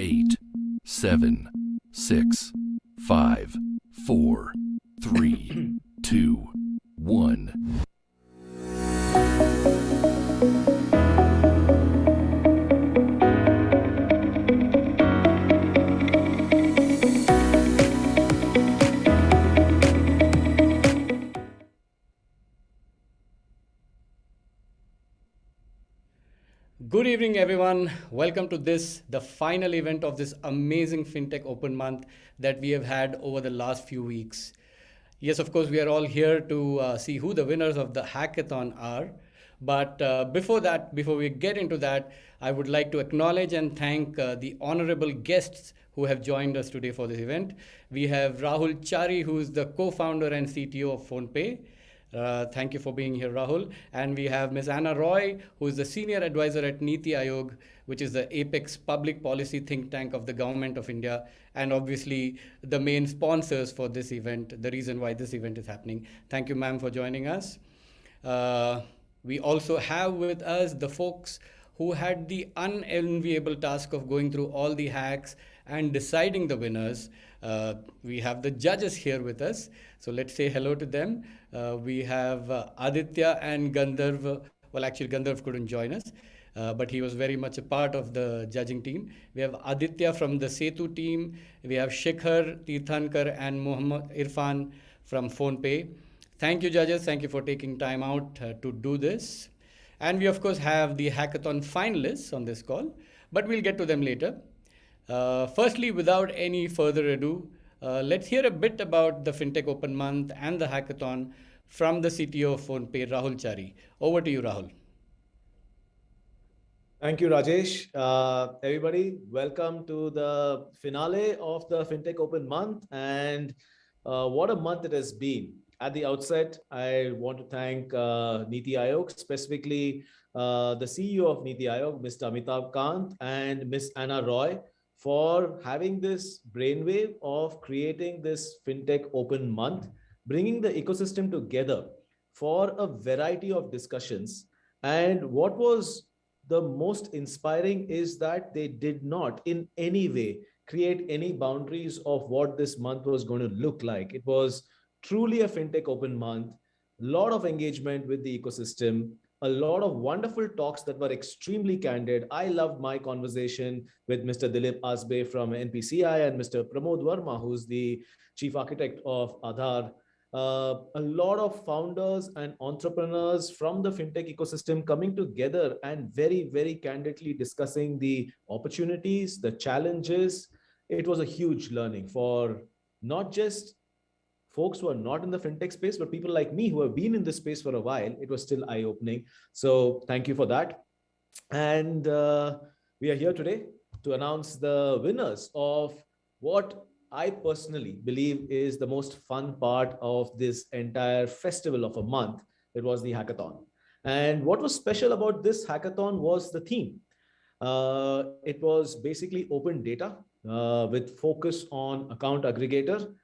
8, 7, 6, 5, 4, 3, 2, 1. Good evening, everyone. Welcome to the final event of this amazing Fintech Open Month that we have had over the last few weeks. Yes, of course, we are all here to see who the winners of the hackathon are. But before we get into that, I would like to acknowledge and thank the honorable guests who have joined us today for this event. We have Rahul Chari, who is the co-founder and CTO of PhonePe. Thank you for being here, Rahul. And we have Ms. Anna Roy, who is the Senior Advisor at Niti Aayog, which is the apex public policy think tank of the Government of India, and obviously the main sponsors for this event, the reason why this event is happening. Thank you, ma'am, for joining us. We also have with us the folks who had the unenviable task of going through all the hacks and deciding the winners. We have the judges here with us, so let's say hello to them. We have Aditya and Gandharv. Well, actually, Gandharv couldn't join us, but he was very much a part of the judging team. We have Aditya from the Setu team. We have Shikhar, Tirthankar, and Mohammad Irfan from PhonePe. Thank you, judges. Thank you for taking time out to do this. And we, of course, have the hackathon finalists on this call, but we'll get to them later. Firstly, without any further ado, let's hear a bit about the Fintech Open Month and the hackathon from the CTO of PhonePe, Rahul Chari. Over to you, Rahul. Thank you, Rajesh. Everybody, welcome to the finale of the Fintech Open Month. And what a month it has been. At the outset, I want to thank Niti Aayog, specifically the CEO of Niti Aayog, Mr. Amitabh Kant, and Ms. Anna Roy, for having this brainwave of creating this Fintech Open Month, bringing the ecosystem together for a variety of discussions. And what was the most inspiring is that they did not in any way create any boundaries of what this month was going to look like. It was truly a Fintech Open Month, a lot of engagement with the ecosystem, a lot of wonderful talks that were extremely candid. I loved my conversation with Mr. Dilip Asbe from NPCI and Mr. Pramod Verma, who's the chief architect of Aadhaar. A lot of founders and entrepreneurs from the fintech ecosystem coming together and very, very candidly discussing the opportunities, the challenges. It was a huge learning for not just folks who are not in the fintech space, but people like me who have been in this space for a while. It was still eye-opening. So thank you for that. And we are here today to announce the winners of what I personally believe is the most fun part of this entire festival of a month. It was the hackathon. And what was special about this hackathon was the theme. It was basically open data with focus on account aggregator.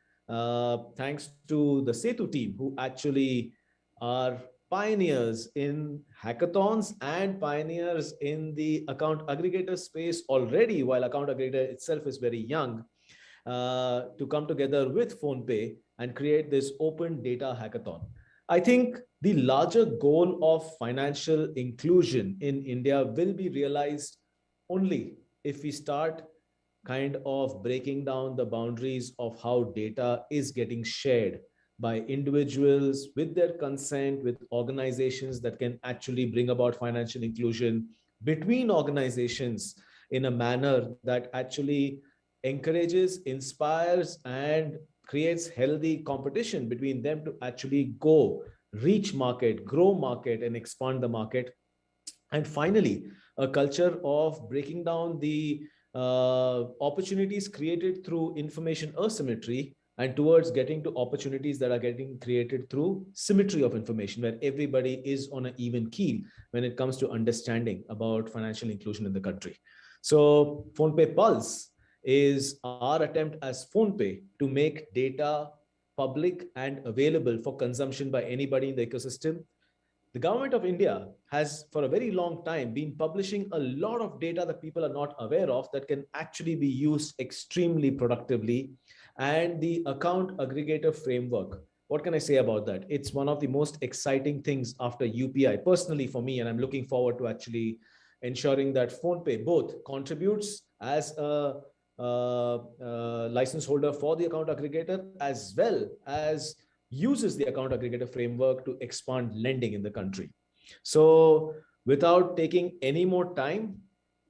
Thanks to the Setu team, who actually are pioneers in hackathons and pioneers in the account aggregator space already, while account aggregator itself is very young, to come together with PhonePe and create this open data hackathon. I think the larger goal of financial inclusion in India will be realized only if we start kind of breaking down the boundaries of how data is getting shared by individuals with their consent, with organizations that can actually bring about financial inclusion between organizations in a manner that actually encourages, inspires, and creates healthy competition between them to actually go reach market, grow market, and expand the market. And finally, a culture of breaking down the opportunities created through information asymmetry and towards getting to opportunities that are getting created through symmetry of information, where everybody is on an even keel when it comes to understanding about financial inclusion in the country. So PhonePe Pulse is our attempt as PhonePe to make data public and available for consumption by anybody in the ecosystem. The government of India has for a very long time been publishing a lot of data that people are not aware of that can actually be used extremely productively. And the account aggregator framework, what can I say about that? It's one of the most exciting things after UPI, personally for me, and I'm looking forward to actually ensuring that PhonePe both contributes as a license holder for the account aggregator, as well as uses the account aggregator framework to expand lending in the country. So, without taking any more time,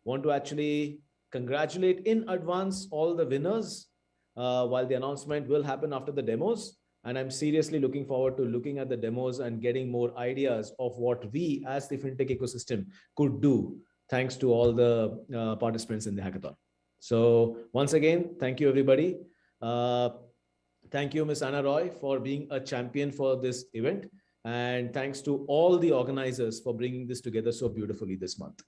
want to actually congratulate in advance all the winners, while the announcement will happen after the demos. And I'm seriously looking forward to looking at the demos and getting more ideas of what we as the fintech ecosystem could do, thanks to all the participants in the hackathon. So once again, thank you, everybody. Uh, Thank you, Ms. Anna Roy, for being a champion for this event. And thanks to all the organizers for bringing this together so beautifully this month.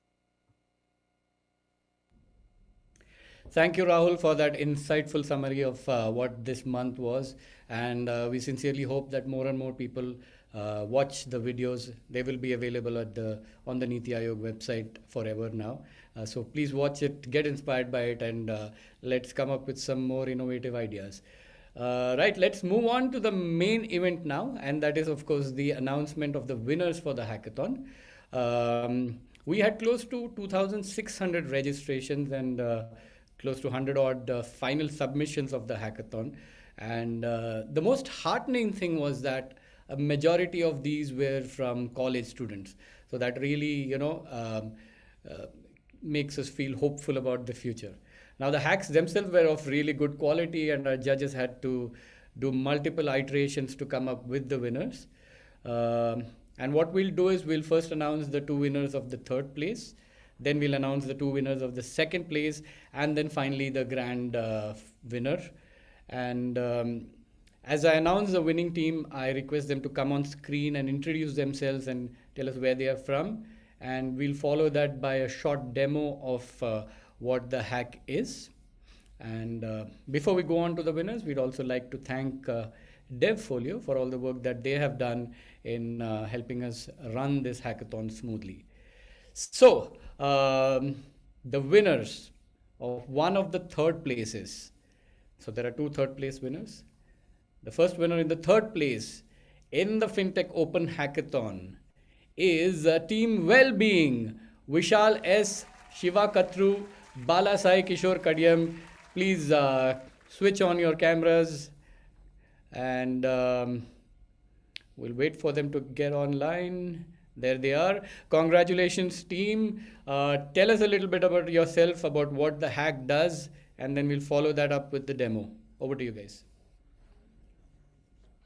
Thank you, Rahul, for that insightful summary of what this month was. And we sincerely hope that more and more people watch the videos. They will be available on the Niti Aayog website forever now. So please watch it, get inspired by it, and let's come up with some more innovative ideas. Right, let's move on to the main event now, and that is, of course, the announcement of the winners for the hackathon. We had close to 2,600 registrations and close to 100 odd final submissions of the hackathon. And the most heartening thing was that a majority of these were from college students. So that really, makes us feel hopeful about the future. Now, the hacks themselves were of really good quality, and our judges had to do multiple iterations to come up with the winners. And what we'll do is we'll first announce the two winners of the third place, then we'll announce the two winners of the second place, and then finally the grand winner. And as I announce the winning team, I request them to come on screen and introduce themselves and tell us where they are from. And we'll follow that by a short demo of what the hack is. And before we go on to the winners, we'd also like to thank DevFolio for all the work that they have done in helping us run this hackathon smoothly. So, the winners of one of the third places. So there are two third place winners. The first winner in the third place in the Fintech Open Hackathon is Team Wellbeing, Vishal S, Shiva Katru, Bala Sai Kishore Kadiyam. Please switch on your cameras, and we'll wait for them to get online. There they are. Congratulations, team. Tell us a little bit about yourself, about what the hack does, and then we'll follow that up with the demo. Over to you guys.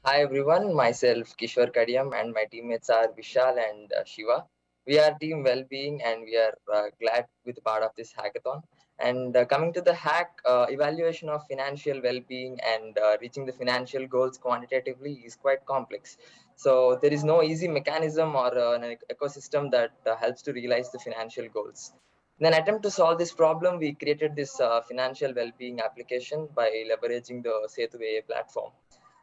Hi everyone, myself Kishore Kadiyam and my teammates are Vishal and Shiva. We are Team Wellbeing and we are glad to be part of this hackathon. And coming to the hack, evaluation of financial well-being and reaching the financial goals quantitatively is quite complex. So there is no easy mechanism or an ecosystem that helps to realize the financial goals. In an attempt to solve this problem, we created this financial well-being application by leveraging the Setu AA platform.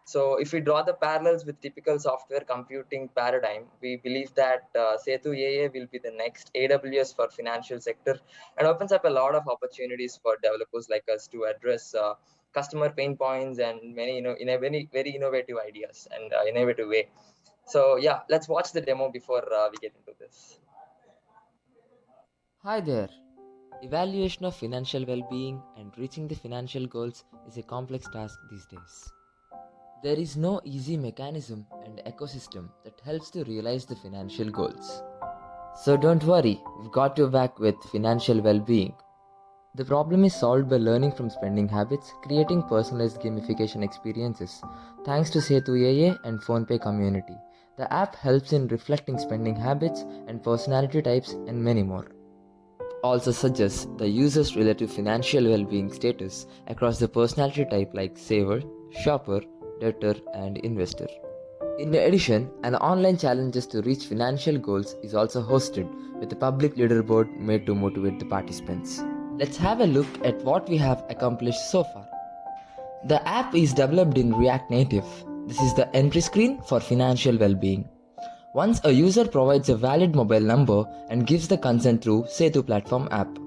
So if we draw the parallels with typical software computing paradigm, we believe that Setu AA will be the next AWS for financial sector and opens up a lot of opportunities for developers like us to address customer pain points and many, in a very innovative ideas and innovative way. So yeah, let's watch the demo before we get into this. Hi there. Evaluation of financial well-being and reaching the financial goals is a complex task these days. There is no easy mechanism and ecosystem that helps to realize the financial goals. So don't worry, we've got your back with financial well-being. The problem is solved by learning from spending habits, creating personalized gamification experiences. Thanks to Setu AA and PhonePe community, the app helps in reflecting spending habits and personality types and many more. Also suggests the user's relative financial well-being status across the personality type like saver, shopper, debtor, and investor. In addition, an online challenges to reach financial goals is also hosted with a public leaderboard made to motivate the participants. Let's have a look at what we have accomplished so far. The app is developed in React Native. This is the entry screen for financial well-being. Once a user provides a valid mobile number and gives the consent through Setu platform app.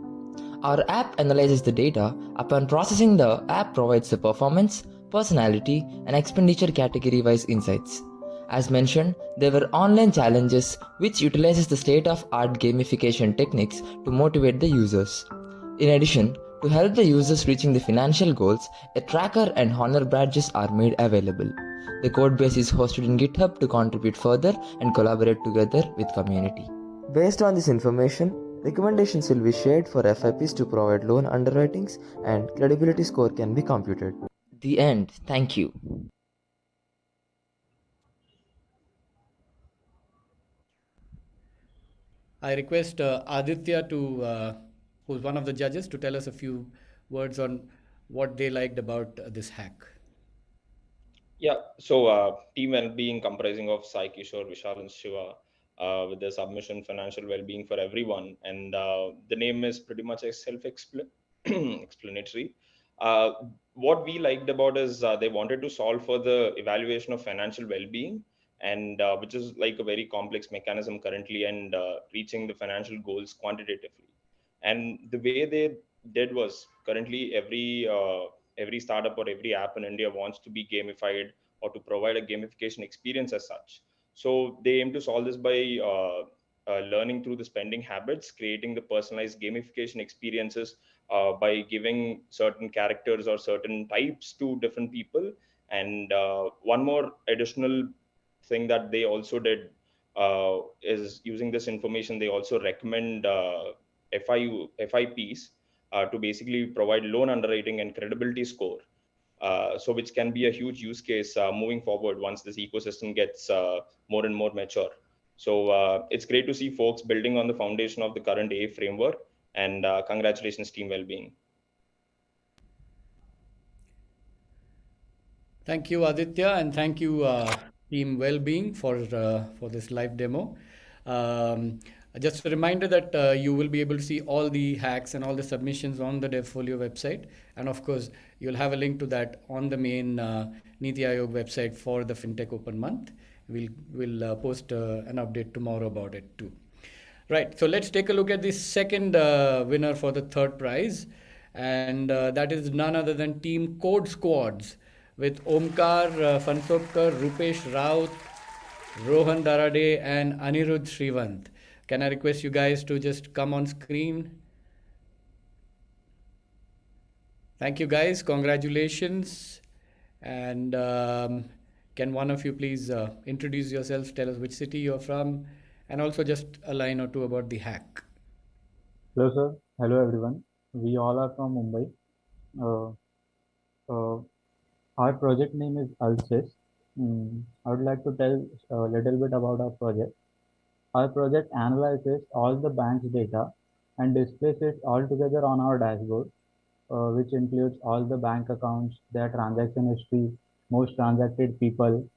Our app analyzes the data. Upon processing, the app provides the performance, personality, and expenditure category-wise insights. As mentioned, there were online challenges which utilizes the state-of-art gamification techniques to motivate the users. In addition, to help the users reaching the financial goals, a tracker and honor badges are made available. The codebase is hosted in GitHub to contribute further and collaborate together with community. Based on this information, recommendations will be shared for FIPs to provide loan underwritings and credibility score can be computed. The end. Thank you. I request Aditya who's one of the judges, to tell us a few words on what they liked about this hack. Yeah, so team well-being comprising of Sai Kishore, Vishal, and Shiva, with the submission financial well-being for everyone, and the name is pretty much a self-explanatory. What we liked about is they wanted to solve for the evaluation of financial well-being, and which is like a very complex mechanism currently, and reaching the financial goals quantitatively. And the way they did was currently every startup or every app in India wants to be gamified or to provide a gamification experience as such. So they aim to solve this by learning through the spending habits, creating the personalized gamification experiences by giving certain characters or certain types to different people. And one more additional thing that they also did is using this information, they also recommend FIPs to basically provide loan underwriting and credibility score. So which can be a huge use case moving forward once this ecosystem gets more and more mature. So it's great to see folks building on the foundation of the current A framework, and congratulations, team Wellbeing. Thank you, Aditya, and thank you, Team Wellbeing, for this live demo. Just a reminder that you will be able to see all the hacks and all the submissions on the DevFolio website, and of course, you'll have a link to that on the main Niti Aayog website for the Fintech Open Month. We'll post an update tomorrow about it too. Right, so let's take a look at the second winner for the third prize, and that is none other than Team Code Squads, with Omkar Fansopkar, Rupesh Raut, Rohan Darade, and Anirudh Shrivant. Can I request you guys to just come on screen? Thank you, guys. Congratulations. And can one of you please introduce yourself, tell us which city you're from, and also just a line or two about the hack. Hello, sir. Hello, everyone. We all are from Mumbai. Our project name is Alsys. I would like to tell a little bit about our project. Our project analyzes all the bank's data and displays it all together on our dashboard, which includes all the bank accounts, their transaction history, most transacted people,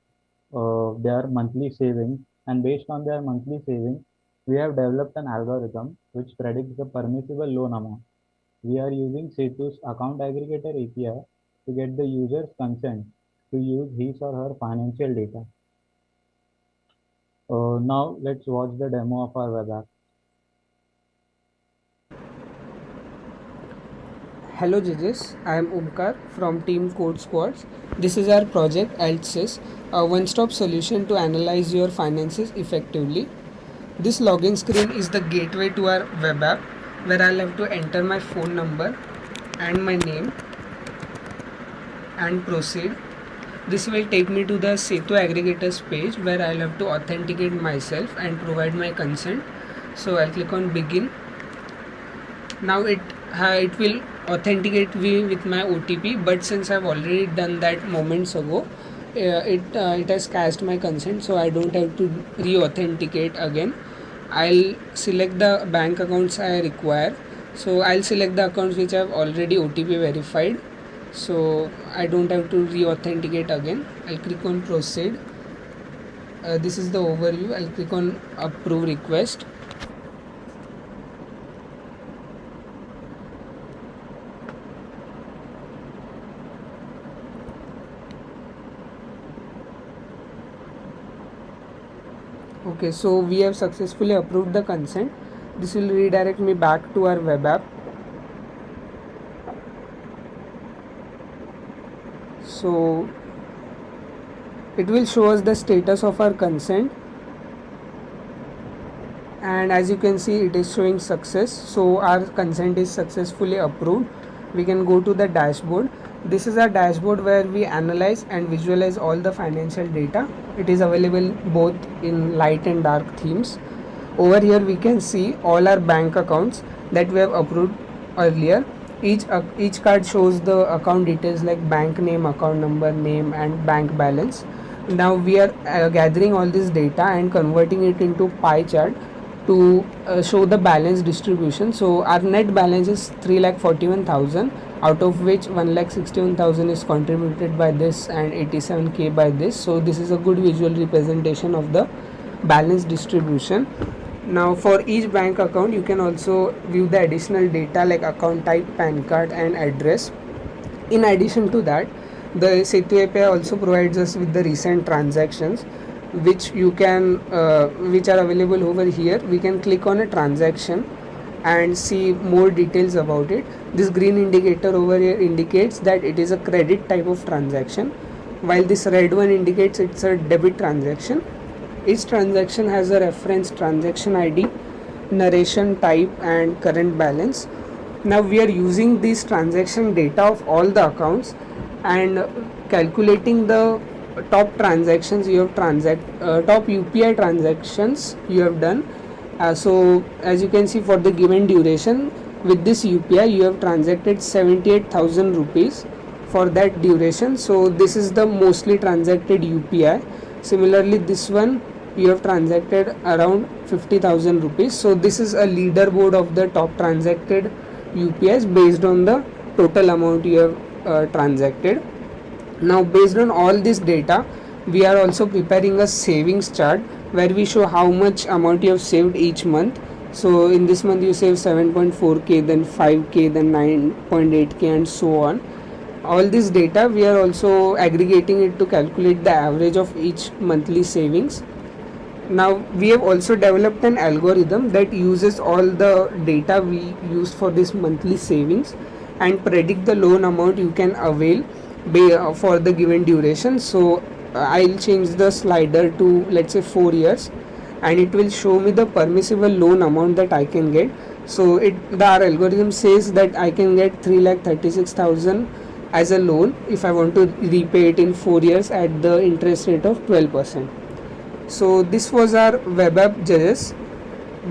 their monthly savings, and based on their monthly savings, we have developed an algorithm which predicts the permissible loan amount. We are using Setu's account aggregator API to get the user's consent to use his or her financial data. Now let's watch the demo of our web app. Hello judges, I am Omkar from Team Code Squads. This is our project Alsys, a one-stop solution to analyze your finances effectively. This login screen is the gateway to our web app, where I'll have to enter my phone number and my name and proceed. This will take me to the Setu aggregators page, where I'll have to authenticate myself and provide my consent. So I'll click on begin. Now it will authenticate me with my OTP, but since I've already done that moments ago, it has cast my consent, so I don't have to re-authenticate again. I'll select the bank accounts I require. So I'll select the accounts which I've already OTP verified, so I don't have to re-authenticate again. I'll click on proceed. This is the overview. I'll click on approve request. Okay, so we have successfully approved the consent. This will redirect me back to our web app. So it will show us the status of our consent, and as you can see it is showing success. So our consent is successfully approved. We can go to the dashboard. This is our dashboard where we analyze and visualize all the financial data. It is available both in light and dark themes. Over here we can see all our bank accounts that we have approved earlier. Each card shows the account details like bank name, account number, name and bank balance. Now we are gathering all this data and converting it into pie chart to show the balance distribution. So our net balance is 3,41,000, out of which 1,61,000 is contributed by this and 87k by this. So this is a good visual representation of the balance distribution. Now for each bank account you can also view the additional data like account type, PAN card and address. In addition to that, the Setu API also provides us with the recent transactions which you can which are available over here. We can click on a transaction and see more details about it. This green indicator over here indicates that it is a credit type of transaction, while this red one indicates it's a debit transaction. Each transaction has a reference transaction ID, narration type and current balance. Now we are using this transaction data of all the accounts and calculating the top transactions you have top UPI transactions you have done. So as you can see, for the given duration with this UPI you have transacted 78,000 rupees for that duration. So this is the mostly transacted UPI. Similarly, this one you have transacted around 50,000 rupees. So this is a leaderboard of the top transacted UPIs based on the total amount you have transacted. Now based on all this data, we are also preparing a savings chart where we show how much amount you have saved each month. So in this month you save 7.4k, then 5k, then 9.8k and so on. All this data we are also aggregating it to calculate the average of each monthly savings. Now we have also developed an algorithm that uses all the data we used for this monthly savings and predict the loan amount you can avail for the given duration. So I'll change the slider to let's say 4 years and it will show me the permissible loan amount that I can get. So our algorithm says that I can get 3,36,000 as a loan if I want to repay it in 4 years at the interest rate of 12%. So this was our web app judges.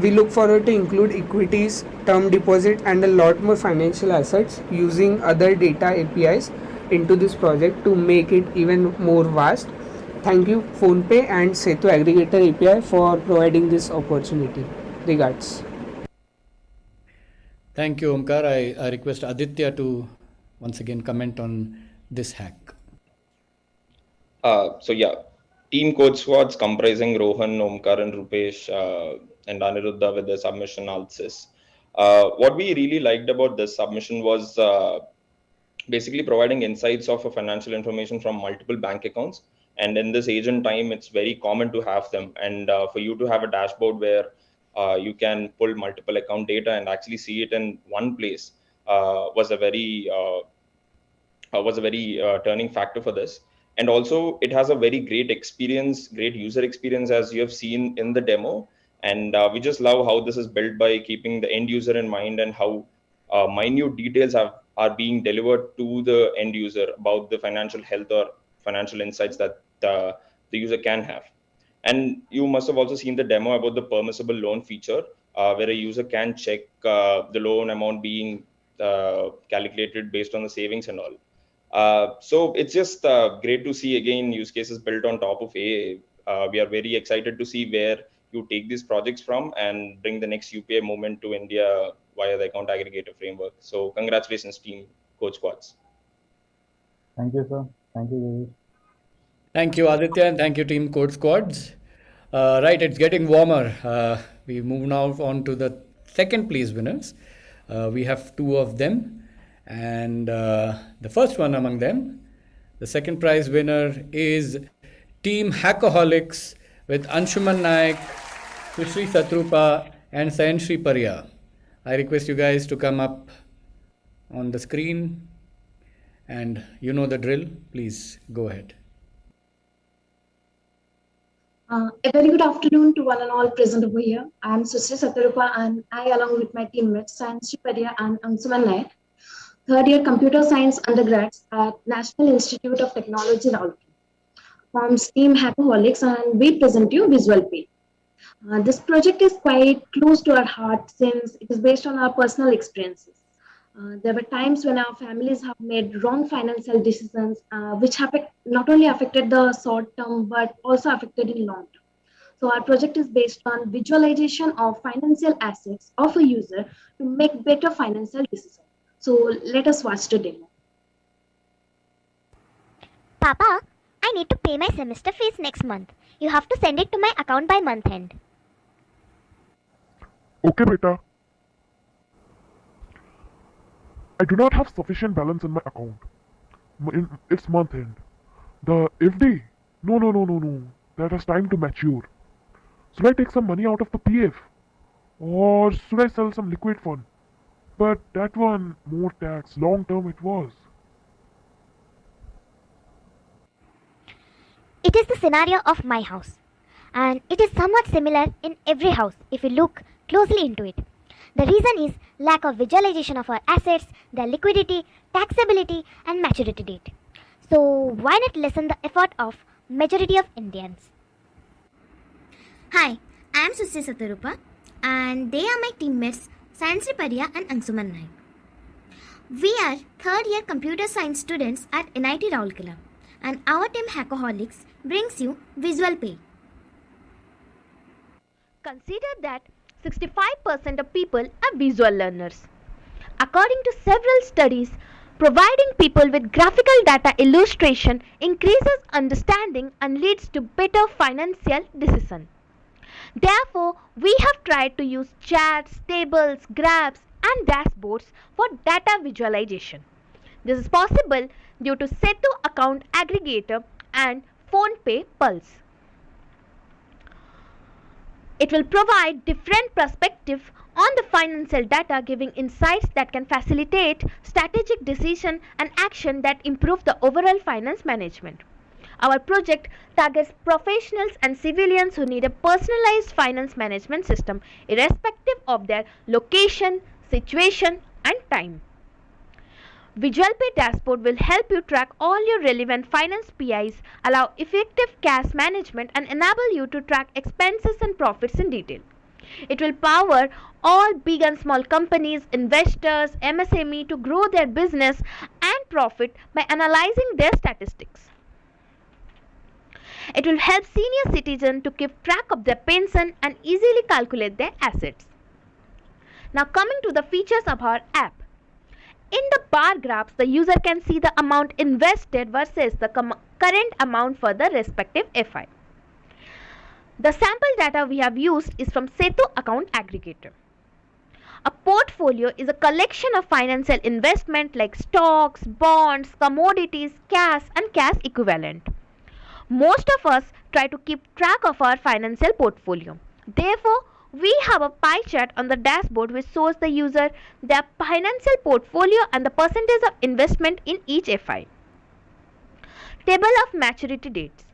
We look forward to include equities, term deposit and a lot more financial assets using other data APIs into this project to make it even more vast. Thank you PhonePe and Setu Aggregator API for providing this opportunity. Regards. Thank you, Omkar. I request Aditya to once again comment on this hack. So yeah, team code squads comprising Rohan, Omkar and Rupesh and Aniruddha with the submission analysis. What we really liked about this submission was basically providing insights of financial information from multiple bank accounts. And in this age and time, it's very common to have them. And for you to have a dashboard where you can pull multiple account data and actually see it in one place was a very turning factor for this. And also it has a very great user experience, as you have seen in the demo. And we just love how this is built by keeping the end user in mind and how minute details are being delivered to the end user about the financial health or financial insights that the user can have. And you must have also seen the demo about the permissible loan feature, where a user can check the loan amount being calculated based on the savings and all. So it's just great to see again use cases built on top of AI. We are very excited to see where you take these projects from and bring the next UPI movement to India via the account aggregator framework. So congratulations, team Code Squads. Thank you, sir. Thank you, Devesh. Thank you, Aditya, and thank you, Team Code Squads. Right, it's getting warmer. We move now on to the second place winners. We have two of them, and the first one among them, the second prize winner is Team Hackaholics with Anshuman Naik, Sushri Satrupa, and Sayanshri Parya. I request you guys to come up on the screen, and you know the drill. Please go ahead. A very good afternoon to one and all present over here. I am Sushri Satrupa, and I, along with my teammates Sayanshri Parya and Anshuman Naik, third year computer science undergrads at National Institute of Technology, Rourkela, forms Team Hackaholics, and we present you Visual Pay. This project is quite close to our heart since it is based on our personal experiences. There were times when our families have made wrong financial decisions, which have not only affected the short term but also affected in long term. So our project is based on visualization of financial assets of a user to make better financial decisions. So let us watch the demo. Papa, I need to pay my semester fees next month. You have to send it to my account by month end. Okay, beta. I do not have sufficient balance in my account. It's month end. The FD? No. That has time to mature. Should I take some money out of the PF? Or should I sell some liquid fund? But that one, more tax, long term it was. It is the scenario of my house. And it is somewhat similar in every house if you look closely into it. The reason is lack of visualization of our assets, their liquidity, taxability, and maturity date. So why not lessen the effort of majority of Indians? Hi, I am Sushri Satarupa, and they are my teammates Sayanshri Parya and Anshuman Naik. We are third year computer science students at NIT Rourkela, and our team Hackaholics brings you Visual Pay. Consider that 65% of people are visual learners. According to several studies, providing people with graphical data illustration increases understanding and leads to better financial decision. Therefore, we have tried to use charts, tables, graphs, and dashboards for data visualization. This is possible due to Setu account aggregator and PhonePe Pulse. It will provide different perspective on the financial data, giving insights that can facilitate strategic decision and action that improve the overall finance management. Our project targets professionals and civilians who need a personalized finance management system irrespective of their location, situation, and time. Visual Pay Dashboard will help you track all your relevant finance PIs, allow effective cash management, and enable you to track expenses and profits in detail. It will power all big and small companies, investors, MSME to grow their business and profit by analyzing their statistics. It will help senior citizens to keep track of their pension and easily calculate their assets. Now coming to the features of our app. In the bar graphs, the user can see the amount invested versus the current amount for the respective FI. The sample data we have used is from Setu account aggregator. A portfolio is a collection of financial investment like stocks, bonds, commodities, cash, and cash equivalent. Most of us try to keep track of our financial portfolio. Therefore, we have a pie chart on the dashboard which shows the user their financial portfolio and the percentage of investment in each FI. Table of maturity dates.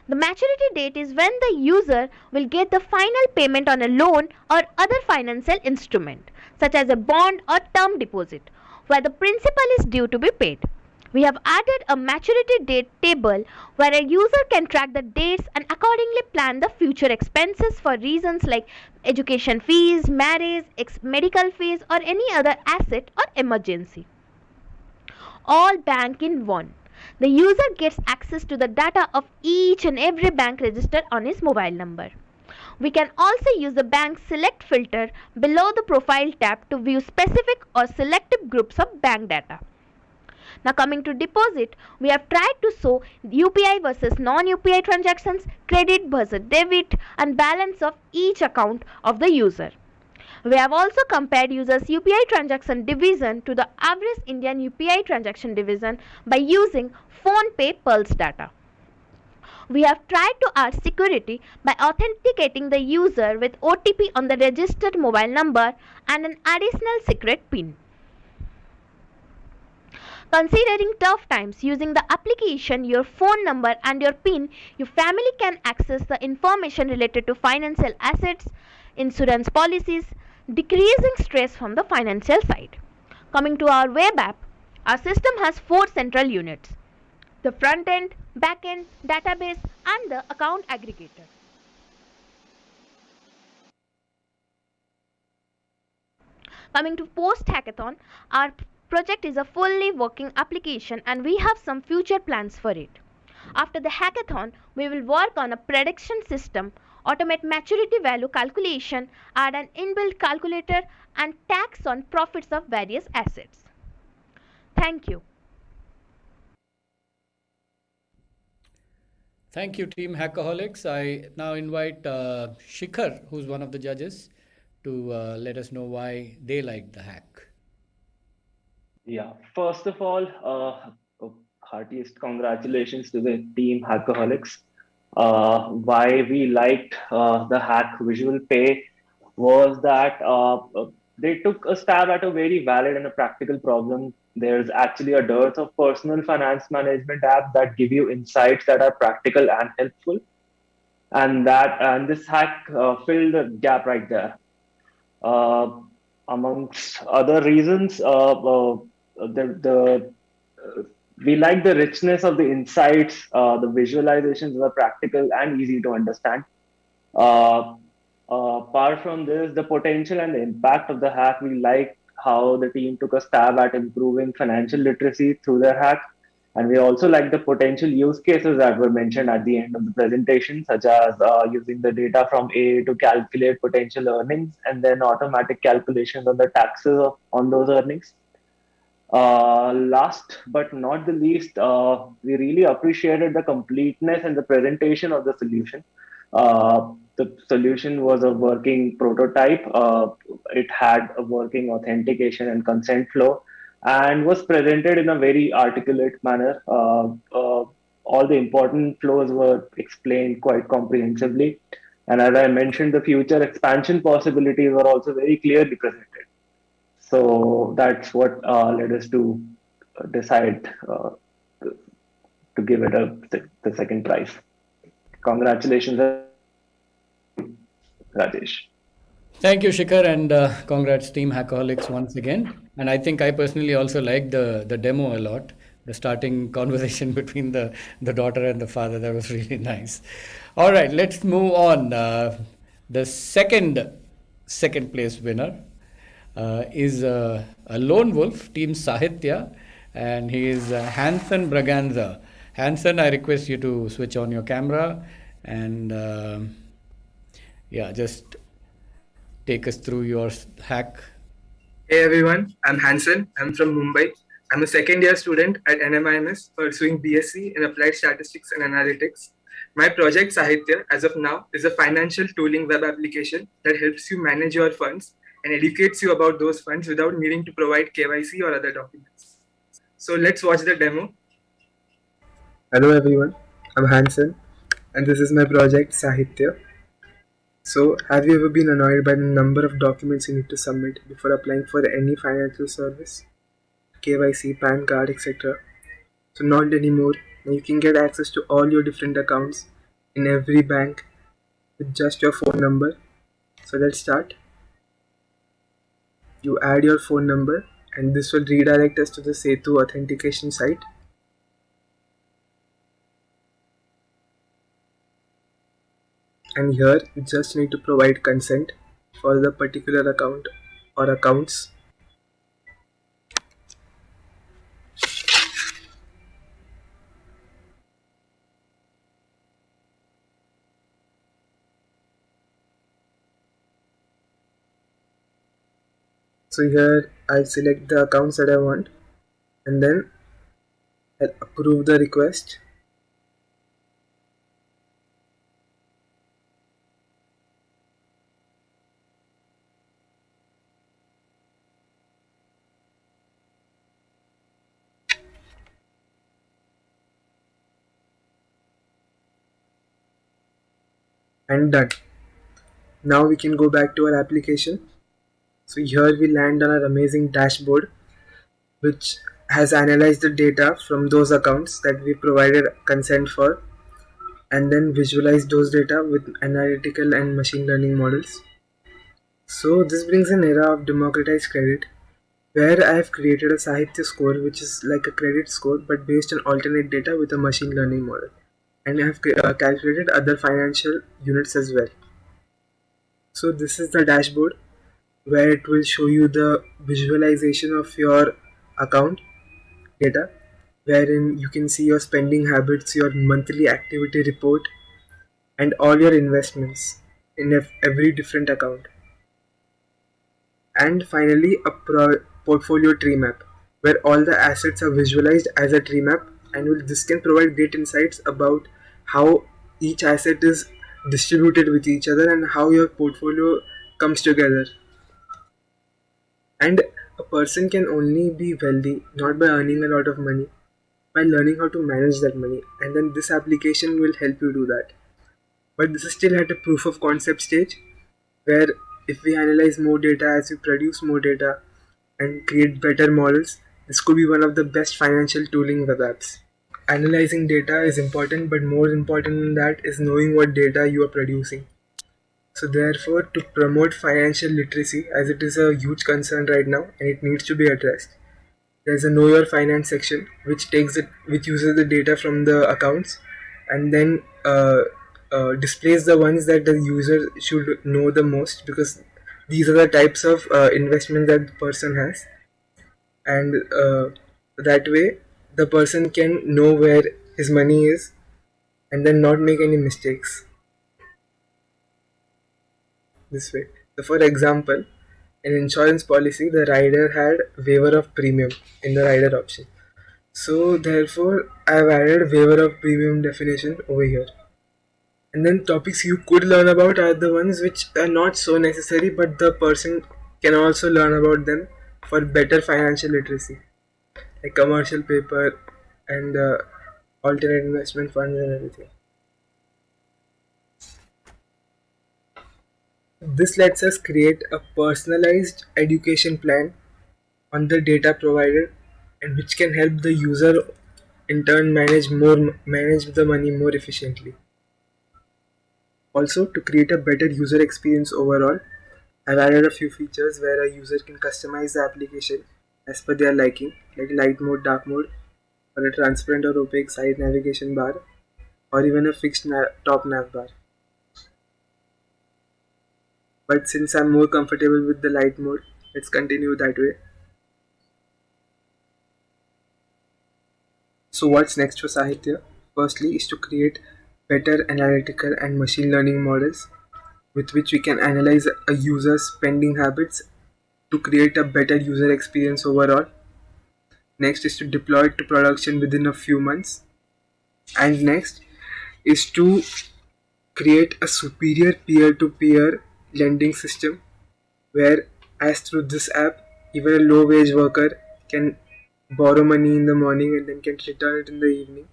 The maturity date is when the user will get the final payment on a loan or other financial instrument, such as a bond or term deposit, where the principal is due to be paid. We have added a maturity date table where a user can track the dates and accordingly plan the future expenses for reasons like education fees, marriage, medical fees, or any other asset or emergency. All bank in one. The user gets access to the data of each and every bank registered on his mobile number. We can also use the bank select filter below the profile tab to view specific or selective groups of bank data. Now coming to deposit, we have tried to show UPI versus non-UPI transactions, credit versus debit, and balance of each account of the user. We have also compared users' UPI transaction division to the average Indian UPI transaction division by using PhonePe Pulse data. We have tried to add security by authenticating the user with OTP on the registered mobile number and an additional secret PIN. Considering tough times, using the application, your phone number and your PIN, your family can access the information related to financial assets, insurance policies, decreasing stress from the financial side. Coming to our web app, our system has 4 central units: the front end, back end, database, and the account aggregator. Coming to post hackathon, our project is a fully working application and we have some future plans for it. After the hackathon, we will work on a prediction system, automate maturity value calculation, add an inbuilt calculator, and tax on profits of various assets. Thank you. Thank you, Team Hackaholics. I now invite Shikhar, who's one of the judges, to let us know why they liked the hack. Yeah, first of all, heartiest congratulations to the team Hackaholics. Why we liked the hack Visual Pay was that they took a stab at a very valid and a practical problem. There's actually a dearth of personal finance management apps that give you insights that are practical and helpful, and this hack filled the gap right there. Uh, Amongst other reasons, the we like the richness of the insights. The visualizations were practical and easy to understand. Uh, Apart from this, the potential and the impact of the hack, we like how the team took a stab at improving financial literacy through their hack. And we also like the potential use cases that were mentioned at the end of the presentation, such as using the data from AI to calculate potential earnings and then automatic calculations on the taxes on those earnings. Last but not the least, we really appreciated the completeness and the presentation of the solution. The solution was a working prototype. It had a working authentication and consent flow and was presented in a very articulate manner. All the important flows were explained quite comprehensively. And as I mentioned, the future expansion possibilities were also very clearly presented. So that's what led us to decide to give it the second prize. Congratulations, Rajesh. Thank you, Shikhar, and congrats, Team Hackaholics, once again. And I think I personally also liked the demo a lot. The starting conversation between the daughter and the father, that was really nice. All right, let's move on. The second place winner is a lone wolf, Team Sahitya, and he is Hansen Braganza. Hansen, I request you to switch on your camera and yeah, just take us through your hack. Hey everyone, I'm Hansen. I'm from Mumbai. I'm a second year student at NMIMS pursuing BSc in Applied Statistics and Analytics. My project Sahitya, as of now, is a financial tooling web application that helps you manage your funds and educates you about those funds without needing to provide KYC or other documents. So let's watch the demo. Hello everyone, I'm Hansen and this is my project Sahitya. So, have you ever been annoyed by the number of documents you need to submit before applying for any financial service? KYC, PAN card, etc. So, not anymore. Now you can get access to all your different accounts in every bank with just your phone number. So, let's start. You add your phone number and this will redirect us to the Setu authentication site. And here you just need to provide consent for the particular account or accounts. So here I'll select the accounts that I want and then I'll approve the request. and done. Now we can go back to our application. So here we land on our amazing dashboard, which has analyzed the data from those accounts that we provided consent for, and then visualized those data with analytical and machine learning models. So this brings an era of democratized credit, where I have created a Sahitya score, which is like a credit score but based on alternate data with a machine learning model, and I have calculated other financial units as well. So this is the dashboard where it will show you the visualization of your account data, wherein you can see your spending habits, your monthly activity report, and all your investments in every different account. And finally, a portfolio tree map, where all the assets are visualized as a tree map, and this can provide great insights about how each asset is distributed with each other and how your portfolio comes together. And a person can only be wealthy not by earning a lot of money, by learning how to manage that money, and then this application will help you do that. But this is still at a proof of concept stage, where if we analyze more data, as we produce more data and create better models, this could be one of the best financial tooling web apps. Analyzing data is important, but more important than that is knowing what data you are producing. So therefore, to promote financial literacy, as it is a huge concern right now and it needs to be addressed, there's a know your finance section which uses the data from the accounts, and then displays the ones that the user should know the most, because these are the types of investment that the person has, and that way the person can know where his money is and then not make any mistakes this way. So for example, in insurance policy, the rider had waiver of premium in the rider option. So therefore, I have added waiver of premium definition over here. And then topics you could learn about are the ones which are not so necessary, but the person can also learn about them for better financial literacy, like commercial paper and alternate investment funds and everything. This lets us create a personalized education plan on the data provided, and which can help the user in turn manage the money more efficiently. Also, to create a better user experience overall, I've added a few features where a user can customize the application as per their liking, like light mode, dark mode, or a transparent or opaque side navigation bar, or even a fixed top nav bar. But since I'm more comfortable with the light mode, let's continue that way. So what's next for Sahitya? Firstly is to create better analytical and machine learning models with which we can analyze a user's spending habits to create a better user experience overall. Next is to deploy it to production within a few months. And next is to create a superior peer-to-peer lending system where, as through this app, even a low-wage worker can borrow money in the morning and then can return it in the evening.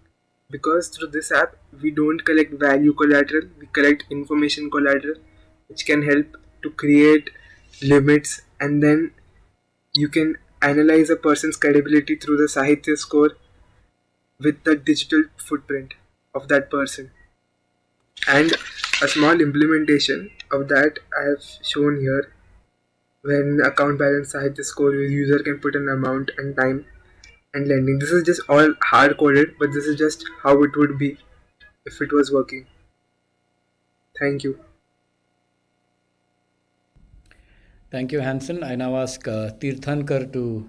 Because through this app, we don't collect value collateral, we collect information collateral, which can help to create limits, and then you can analyze a person's credibility through the Sahitya score with the digital footprint of that person. And a small implementation of that I have shown here. When account balance Sahitya score, your user can put an amount and time and lending. This is just all hard coded, but this is just how it would be if it was working. Thank you. Thank you, Hansen. I now ask Tirthankar to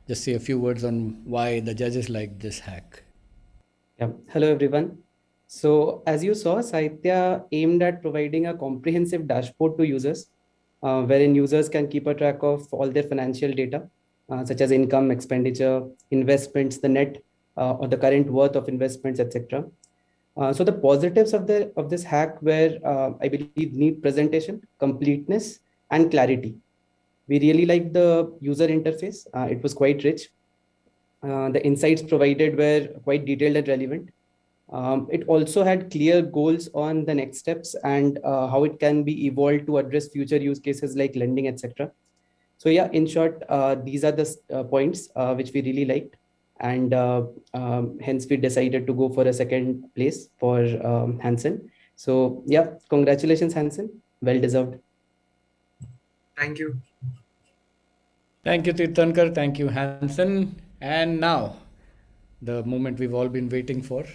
just say a few words on why the judges liked this hack. Yeah. Hello, everyone. So as you saw, Sahitya aimed at providing a comprehensive dashboard to users, wherein users can keep a track of all their financial data, such as income, expenditure, investments, the net or the current worth of investments, etc. So the positives of this hack were, I believe, neat presentation, completeness, and clarity. We really liked the user interface. It was quite rich. The insights provided were quite detailed and relevant. It also had clear goals on the next steps and how it can be evolved to address future use cases like lending, etc. So yeah, in short, these are the points which we really liked, and hence we decided to go for a second place for Hansen. So yeah, congratulations, Hansen. Well deserved. Thank you. Thank you, Tirthankar. Thank you, Hansen. And now, the moment we've all been waiting for,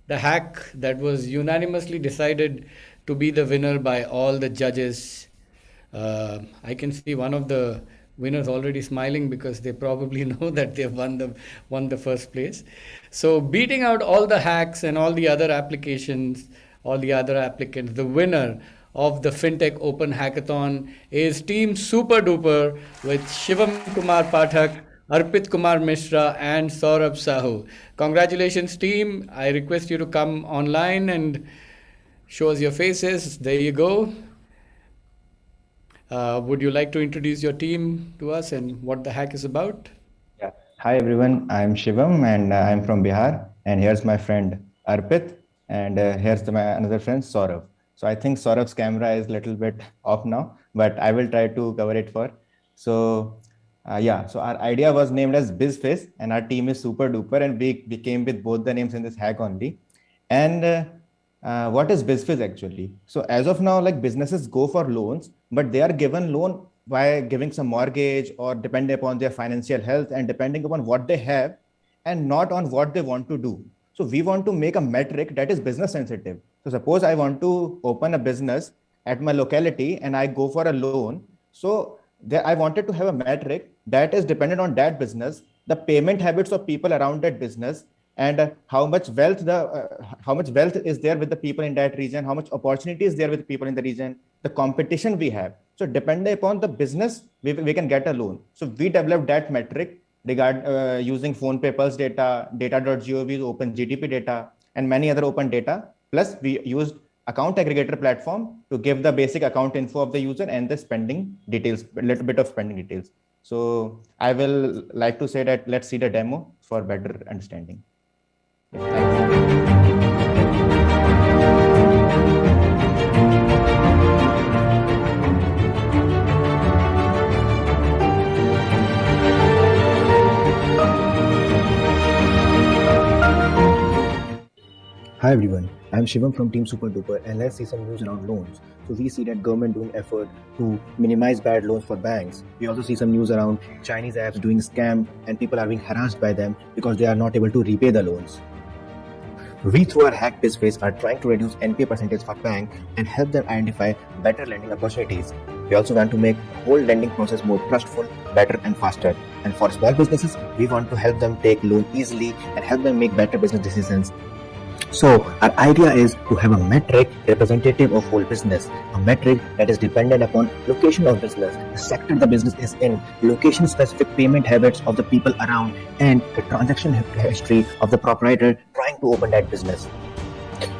the hack that was unanimously decided to be the winner by all the judges. I can see one of the winners already smiling because they probably know that they've won the first place. So beating out all the hacks and all the other applications, all the other applicants, the winner of the Fintech Open Hackathon is Team Super Duper with Shivam Kumar Pathak, Arpit Kumar Mishra and Saurabh Sahu. Congratulations, team. I request you to come online and show us your faces. There you go. Would you like to introduce your team to us and what the hack is about? Yeah. Hi everyone, I'm Shivam and I'm from Bihar. And here's my friend Arpit and here's my another friend Saurabh. So I think Saurabh's camera is a little bit off now, but I will try to cover it for. So so our idea was named as BizFace and our team is Super Duper and we came with both the names in this hack only. And what is BizFace actually? So as of now, like businesses go for loans, but they are given loan by giving some mortgage or depending upon their financial health and depending upon what they have and not on what they want to do. So we want to make a metric that is business sensitive. So suppose I want to open a business at my locality and I go for a loan. So I wanted to have a metric that is dependent on that business, the payment habits of people around that business, and how much wealth is there with the people in that region, how much opportunity is there with people in the region, the competition we have. So depending upon the business, we can get a loan. So we developed that metric using PhonePe Pulse data, data.gov's open GDP data, and many other open data. Plus we used account aggregator platform to give the basic account info of the user and the spending details, a little bit of spending details. So I will like to say that let's see the demo for better understanding. Hi everyone, I'm Shivam from Team Super Duper and let's see some news around loans. So we see that government doing effort to minimize bad loans for banks. We also see some news around Chinese apps doing scam and people are being harassed by them because they are not able to repay the loans. We through our hack BizFace are trying to reduce NPA percentage for bank and help them identify better lending opportunities. We also want to make whole lending process more trustful, better and faster. And for small businesses, we want to help them take loan easily and help them make better business decisions. So our idea is to have a metric representative of whole business, a metric that is dependent upon location of business, the sector the business is in, location-specific payment habits of the people around, and the transaction history of the proprietor trying to open that business.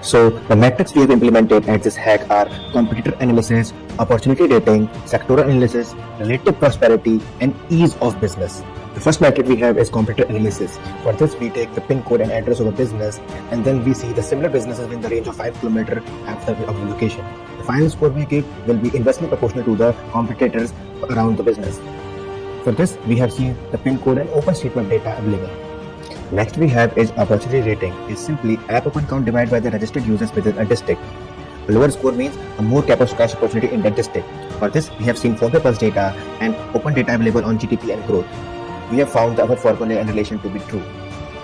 So the metrics we have implemented at this hack are competitor analysis, opportunity rating, sectoral analysis, relative prosperity, and ease of business. The first metric we have is competitor analysis. For this, we take the pin code and address of a business, and then we see the similar businesses in the range of 5 km after of the location. The final score we give will be inversely proportional to the competitors around the business. For this, we have seen the pin code and OpenStreetMap data available. Next we have is opportunity rating. Is simply app open count divided by the registered users within a district. A lower score means a more cash opportunity in that district. For this, we have seen PhonePe Pulse data and open data available on GDP and growth. We have found the other formula and relation to be true.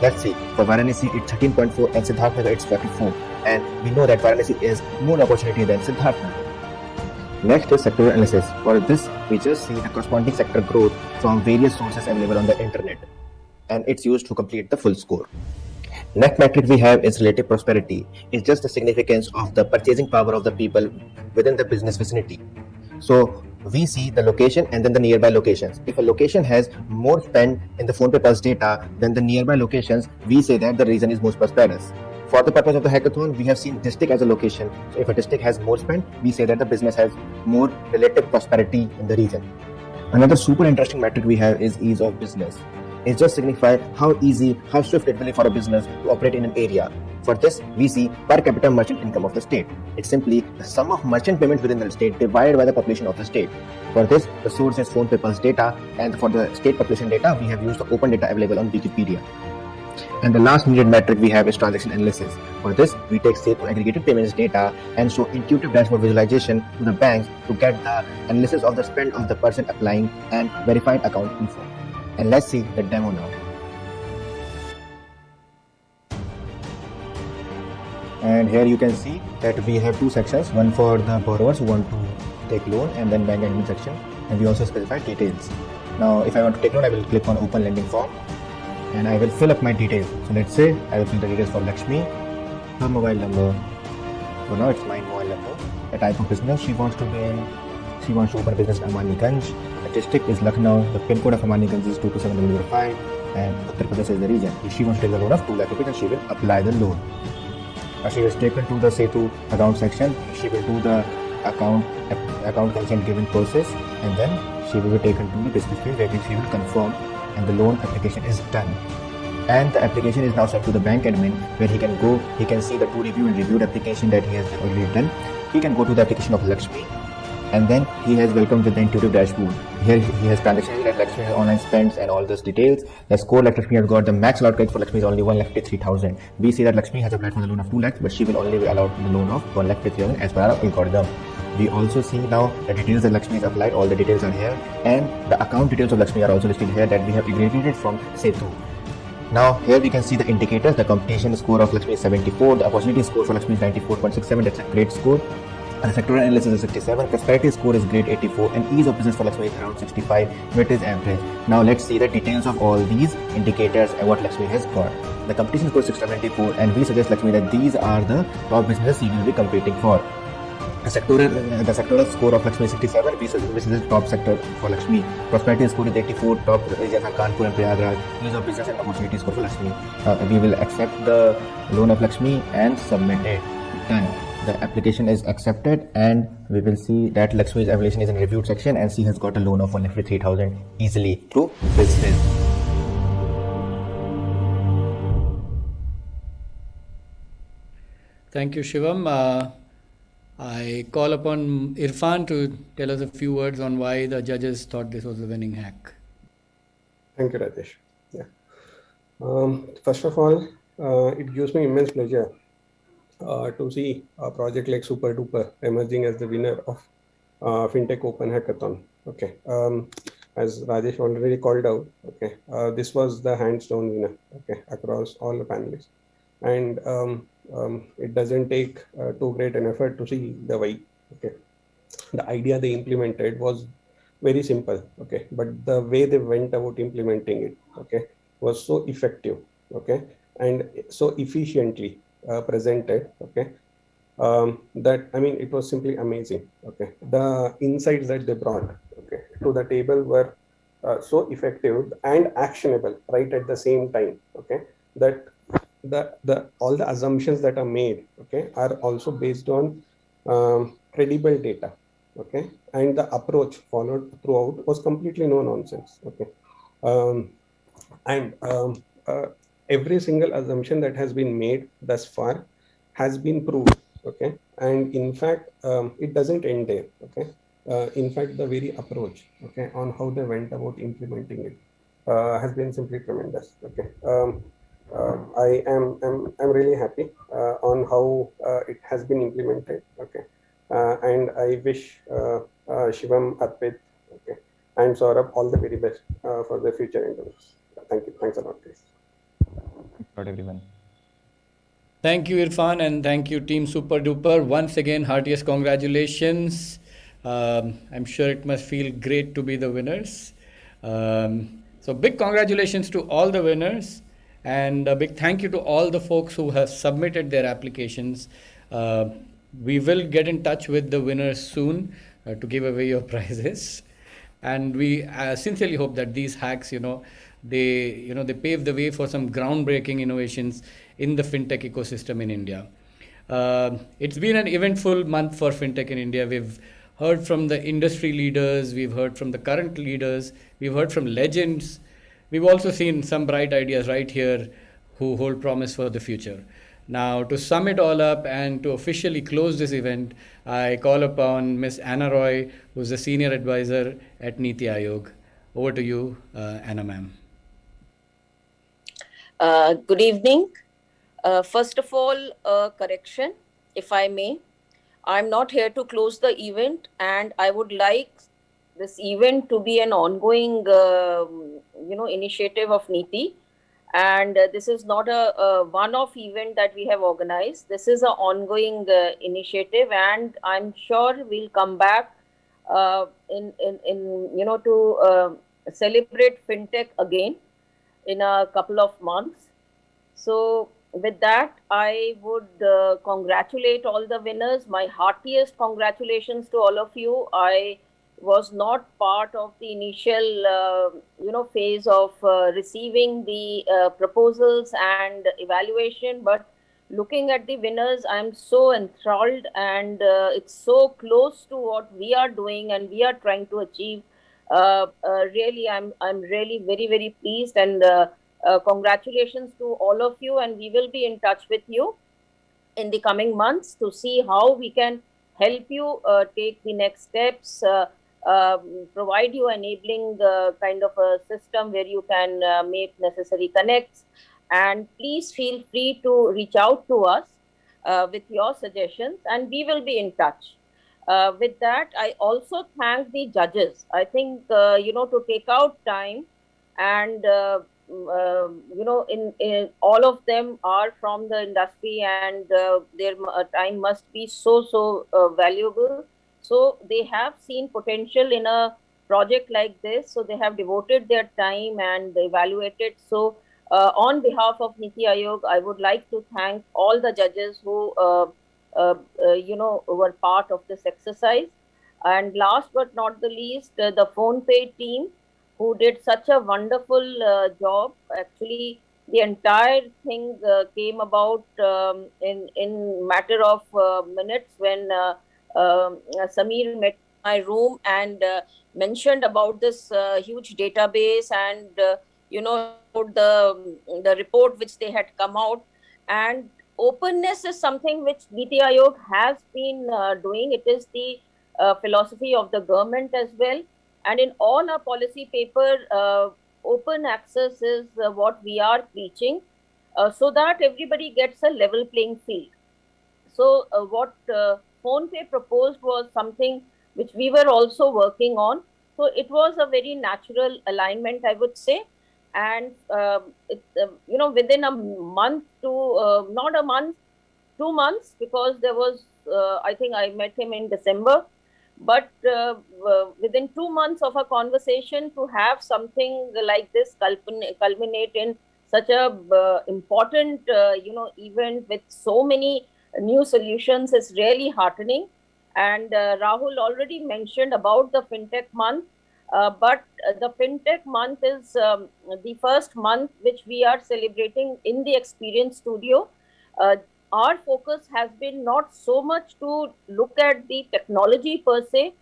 Let's see, for Varanasi it's 13.4 and Siddharthnagar it's 44, and we know that Varanasi is more opportunity than Siddharthnagar. Next is sectoral analysis. For this, we just see the corresponding sector growth from various sources available on the internet, and it's used to complete the full score. Next metric we have is relative prosperity. It's just the significance of the purchasing power of the people within the business vicinity. So we see the location and then the nearby locations. If a location has more spend in the PhonePe Pulse data than the nearby locations, we say that the region is most prosperous. For the purpose of the hackathon, we have seen district as a location. So if a district has more spend, we say that the business has more relative prosperity in the region. Another super interesting metric we have is ease of business. It just signifies how easy, how swift it will be for a business to operate in an area. For this, we see per capita merchant income of the state. It's simply the sum of merchant payments within the state divided by the population of the state. For this, the source is PhonePe Pulse data, and for the state population data, we have used the open data available on Wikipedia. And the last needed metric we have is transaction analysis. For this, we take Setu aggregated payments data and show intuitive dashboard visualization to the banks to get the analysis of the spend of the person applying and verified account info. And let's see the demo now. And here you can see that we have two sections, one for the borrowers who want to take loan, and then bank admin section, and we also specify details. Now if I want to take loan, I will click on open lending form and I will fill up my details. So let's say I will fill the details for Lakshmi, her mobile number. So now it's my mobile number. The type of business she wants to be in. She wants to open a business in Amaniganj. The district is Lucknow. The pin code of Amaniganj is 22705 and Uttar Pradesh is the region. If she wants to take the loan of 2 lakh rupees, then she will apply the loan. Now she is taken to the Setu account section. She will do the account consent giving process, and then she will be taken to the business page where she will confirm, and the loan application is done. And the application is now sent to the bank admin where he can go, he can see the to review and reviewed application that he has already done. He can go to the application of Lakshmi, and then he has welcomed with the intuitive dashboard. Here he has transaction that Lakshmi has online spends and all those details. The score that Lakshmi has got, the max allowed credit for Lakshmi is only 1,53,000. We see that Lakshmi has applied for the loan of 2 lakhs, but she will only be allowed the loan of 1,53,000 as per our algorithm. We also see now the details that Lakshmi has applied, all the details are here, and the account details of Lakshmi are also listed here that we have aggregated from Setu. Now here we can see the indicators. The competition score of Lakshmi is 74, the opportunity score for Lakshmi is 94.67, that's a great score. And sectoral analysis is 67, prosperity score is grade 84, and ease of business for Lakshmi is around 65, which is average. Now let's see the details of all these indicators and what Lakshmi has got. The competition score is 674, and we suggest Lakshmi that these are the top businesses she will be competing for. The sectoral score of Lakshmi is 67, which is the top sector for Lakshmi. Prosperity score is 84, top regions are Kanpur and Prayagraj. Ease of business and opportunity score for Lakshmi. We will accept the loan of Lakshmi and submit it. Done. The application is accepted, and we will see that Lakshmi's evaluation is in reviewed section, and she has got a loan of 1,3,000 easily through business. Thank you, Shivam. I call upon Irfan to tell us a few words on why the judges thought this was a winning hack. Thank you, Rajesh. First of all, it gives me immense pleasure to see a project like Super Duper emerging as the winner of Fintech Open Hackathon. Okay, as Rajesh already called out, okay, this was the hands down winner, okay, across all the panelists, and it doesn't take too great an effort to see the why. Okay, the idea they implemented was very simple, okay, but the way they went about implementing it, okay, was so effective, okay, and so efficiently presented, okay, that I mean it was simply amazing. Okay, the insights that they brought, okay, to the table were so effective and actionable right at the same time. Okay, that the all the assumptions that are made, okay, are also based on credible data. Okay, and the approach followed throughout was completely no nonsense. Okay, and every single assumption that has been made thus far has been proved. Okay, and in fact it doesn't end there. Okay, in fact the very approach, okay, on how they went about implementing it has been simply tremendous. Okay, I am really happy on how it has been implemented. Okay, and I wish Shivam, Arpit, okay, and Saurabh all the very best for the future endeavors. Thank you. Thanks a lot, guys. Not everyone. Thank you, Irfan, and thank you, Team Super Duper. Once again, heartiest congratulations. I'm sure it must feel great to be the winners. So big congratulations to all the winners, and a big thank you to all the folks who have submitted their applications. We will get in touch with the winners soon to give away your prizes, and we sincerely hope that these hacks, they pave the way for some groundbreaking innovations in the fintech ecosystem in India. It's been an eventful month for fintech in India. We've heard from the industry leaders, we've heard from the current leaders, we've heard from legends, We've also seen some bright ideas right here who hold promise for the future. Now, to sum it all up and to officially close this event, I call upon Ms. Anna Roy, who's the Senior Advisor at Niti Aayog. Over to you, Anna ma'am. Good evening. First of all, a correction, if I may. I'm not here to close the event, and I would like this event to be an ongoing, initiative of Niti. And this is not a one-off event that we have organized. This is an ongoing initiative, and I'm sure we'll come back to celebrate fintech again in a couple of months. So, with that, I would congratulate all the winners. My heartiest congratulations to all of you. I was not part of the initial, phase of receiving the proposals and evaluation, but looking at the winners, I'm so enthralled, and it's so close to what we are doing and we are trying to achieve. Really, I'm really very very pleased, and congratulations to all of you, and we will be in touch with you in the coming months to see how we can help you take the next steps, provide you enabling kind of a system where you can make necessary connects. And please feel free to reach out to us with your suggestions, and we will be in touch. With that, I also thank the judges. I think, to take out time and in all of them are from the industry, and their time must be so valuable. So they have seen potential in a project like this, so they have devoted their time and evaluated. So on behalf of Niti Aayog, I would like to thank all the judges who were part of this exercise. And last but not the least, the PhonePe team, who did such a wonderful job. Actually, the entire thing came about in matter of minutes when Samir met my room and mentioned about this huge database, and about the report which they had come out. And openness is something which Niti Aayog has been doing. It is the philosophy of the government as well. And in all our policy paper, open access is what we are preaching, so that everybody gets a level playing field. So what PhonePe proposed was something which we were also working on. So it was a very natural alignment, I would say. And within a month to not a month, 2 months, because there was I think I met him in December. But within 2 months of a conversation, to have something like this culminate in such a important event with so many new solutions is really heartening. And Rahul already mentioned about the Fintech month, but the Fintech month is the first month which we are celebrating in the Experience Studio. Our focus has been not so much to look at the technology per se,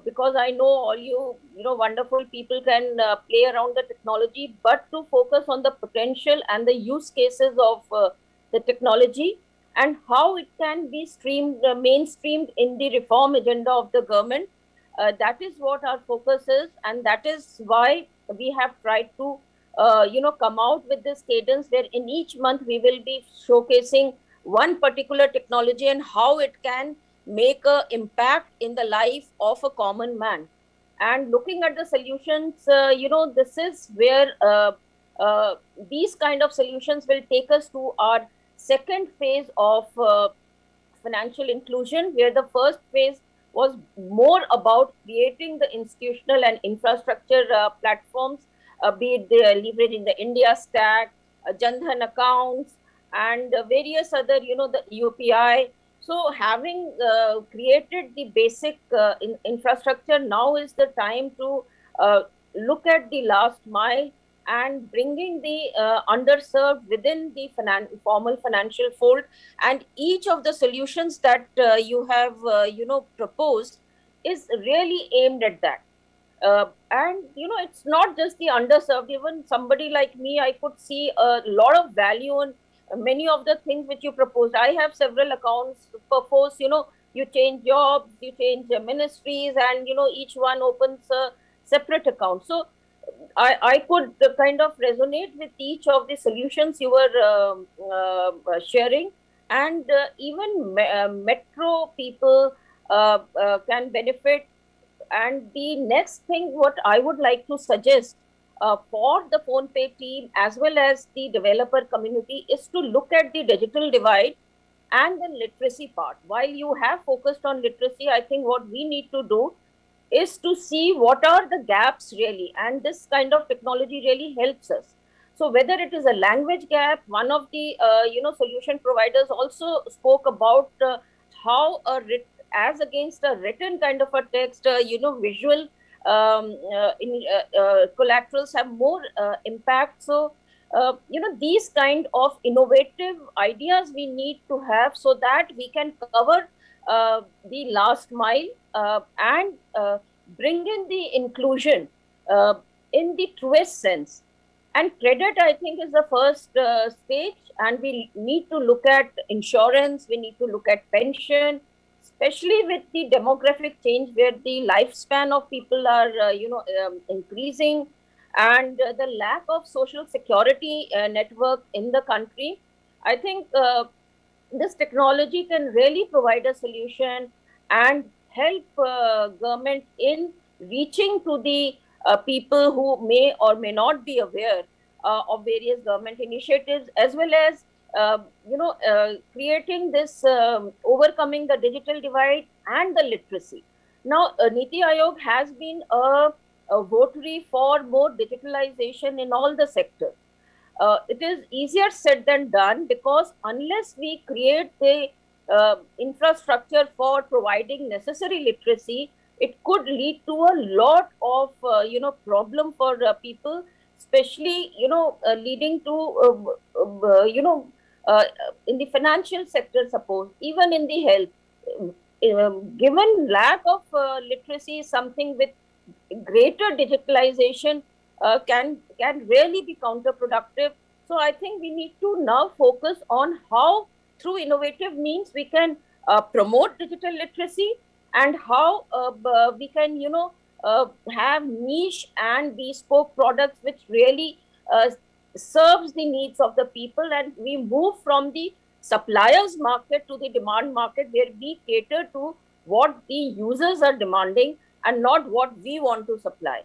because I know all wonderful people can play around the technology, but to focus on the potential and the use cases of the technology and how it can be mainstreamed in the reform agenda of the government. That is what our focus is, and that is why we have tried to come out with this cadence where in each month we will be showcasing one particular technology and how it can make an impact in the life of a common man. And looking at the solutions, this is where these kind of solutions will take us to our second phase of financial inclusion, where the first phase was more about creating the institutional and infrastructure platforms, be it leveraging the India stack, Jandhan accounts, and various other, the UPI. So having created the basic infrastructure, now is the time to look at the last mile and bringing the underserved within the formal financial fold. And each of the solutions that you have proposed is really aimed at that. and it's not just the underserved. Even somebody like me, I could see a lot of value in many of the things which you proposed. I have several accounts purpose. You change jobs, you change ministries, and each one opens a separate account. So I could kind of resonate with each of the solutions you were sharing, and even metro people can benefit. And the next thing, what I would like to suggest for the PhonePe team as well as the developer community is to look at the digital divide and the literacy part. While you have focused on literacy, I think what we need to do is to see what are the gaps really, and this kind of technology really helps us. So whether it is a language gap, one of the solution providers also spoke about how as against a written kind of a text, visual collaterals have more impact. So these kind of innovative ideas we need to have so that we can cover the last mile and bring in the inclusion in the truest sense. And credit, I think, is the first stage, and we need to look at insurance, we need to look at pension, especially with the demographic change where the lifespan of people are increasing, and the lack of social security network in the country. I think this technology can really provide a solution and help government in reaching to the people who may or may not be aware of various government initiatives, as well as creating this overcoming the digital divide and the literacy. Now, Niti Aayog has been a votary for more digitalization in all the sectors. It is easier said than done, because unless we create the infrastructure for providing necessary literacy, it could lead to a lot of problem for people, especially leading to in the financial sector, suppose, even in the health. Given lack of literacy is something with greater digitalization can really be counterproductive. So I think we need to now focus on how, through innovative means, we can promote digital literacy, and how we can have niche and bespoke products which really serves the needs of the people, and we move from the suppliers market to the demand market, where we cater to what the users are demanding and not what we want to supply.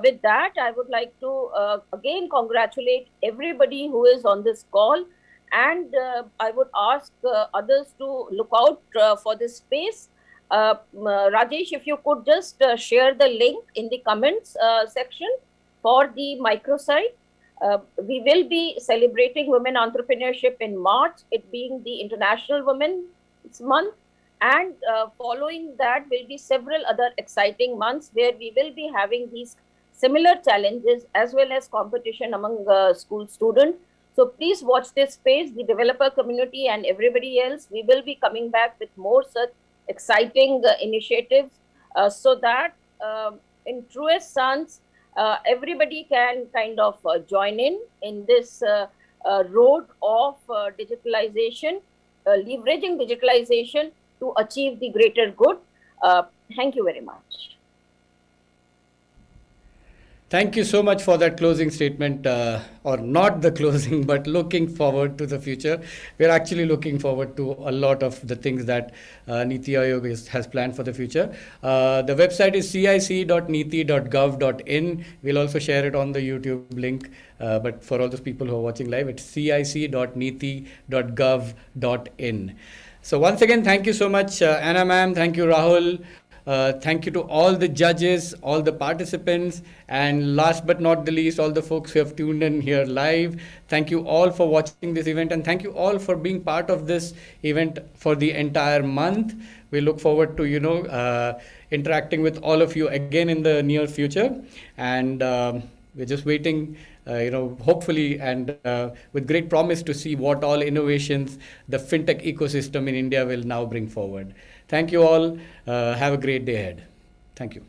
With that, I would like to again congratulate everybody who is on this call, and I would ask others to look out for this space. Rajesh, if you could just share the link in the comments section for the microsite. We will be celebrating women entrepreneurship in March, it being the International Women's Month. And following that will be several other exciting months where we will be having these similar challenges as well as competition among school students. So please watch this space, the developer community and everybody else. We will be coming back with more such exciting initiatives so that in truest sense, everybody can kind of join in this road of digitalization, leveraging digitalization to achieve the greater good. Thank you very much. Thank you so much for that closing statement, or not the closing, but looking forward to the future. We're actually looking forward to a lot of the things that Niti Aayog has planned for the future. The website is cic.niti.gov.in. We'll also share it on the YouTube link. But for all those people who are watching live, it's cic.niti.gov.in. So once again, thank you so much, Anna ma'am. Thank you, Rahul. Thank you to all the judges, all the participants, and last but not the least, all the folks who have tuned in here live. Thank you all for watching this event, and thank you all for being part of this event for the entire month. We look forward to interacting with all of you again in the near future, and we're just waiting, hopefully, and with great promise to see what all innovations the fintech ecosystem in India will now bring forward. Thank you all. Have a great day ahead. Thank you.